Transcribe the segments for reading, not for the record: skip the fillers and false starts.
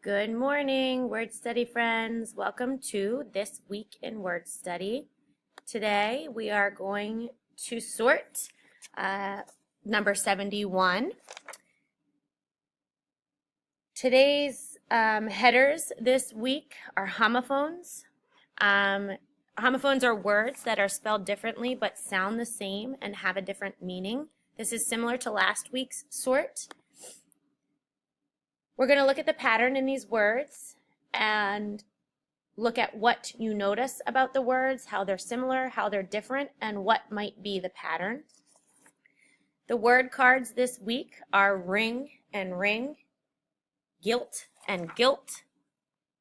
Good morning, word study friends. Welcome to This Week in Word Study. Today we are going to sort number 71. Today's headers this week are homophones. Homophones are words that are spelled differently but sound the same and have a different meaning. This is similar to last week's sort. We're going to look at the pattern in these words and look at what you notice about the words, how they're similar, how they're different, and what might be the pattern. The word cards this week are ring and ring, guilt and guilt,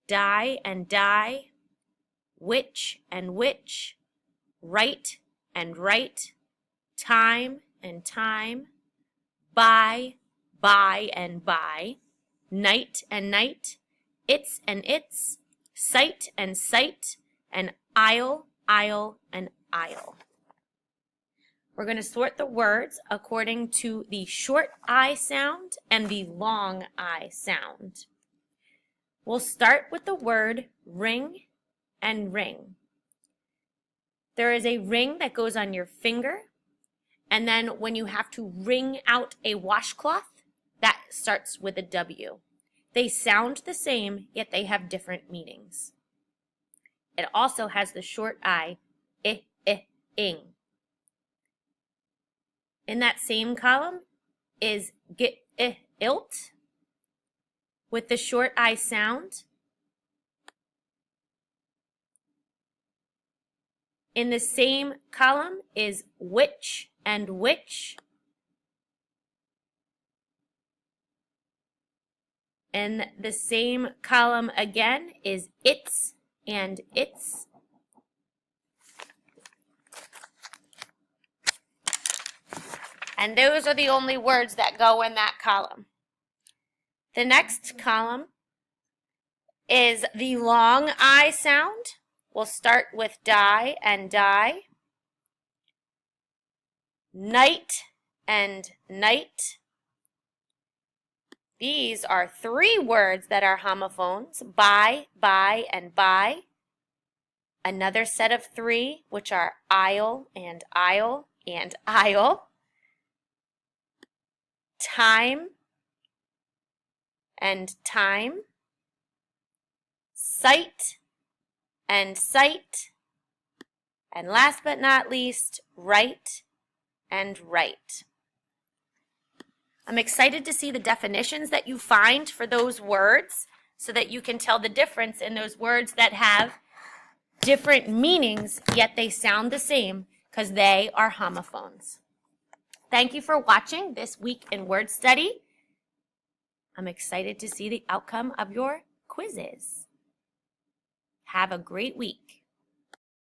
die and die, witch and witch, right and right, time and time, buy and buy, night and night, it's and its, sight and sight, and aisle and aisle. We're going to sort the words according to the short I sound and the long I sound. We'll start with the word ring and ring. There is a ring that goes on your finger, and then when you have to wring out a washcloth, that starts with a W. They sound the same, yet they have different meanings. It also has the short I, ing. In that same column is ilt, with the short I sound. In the same column is witch and witch. In the same column again is its and its. And those are the only words that go in that column. The next column is the long I sound. We'll start with die and die, night and night. These are three words that are homophones, buy and buy. Another set of three, which are aisle and aisle and aisle. Time and time. Sight and sight. And last but not least, right and right. I'm excited to see the definitions that you find for those words so that you can tell the difference in those words that have different meanings, yet they sound the same because they are homophones. Thank you for watching This Week in Word Study. I'm excited to see the outcome of your quizzes. Have a great week.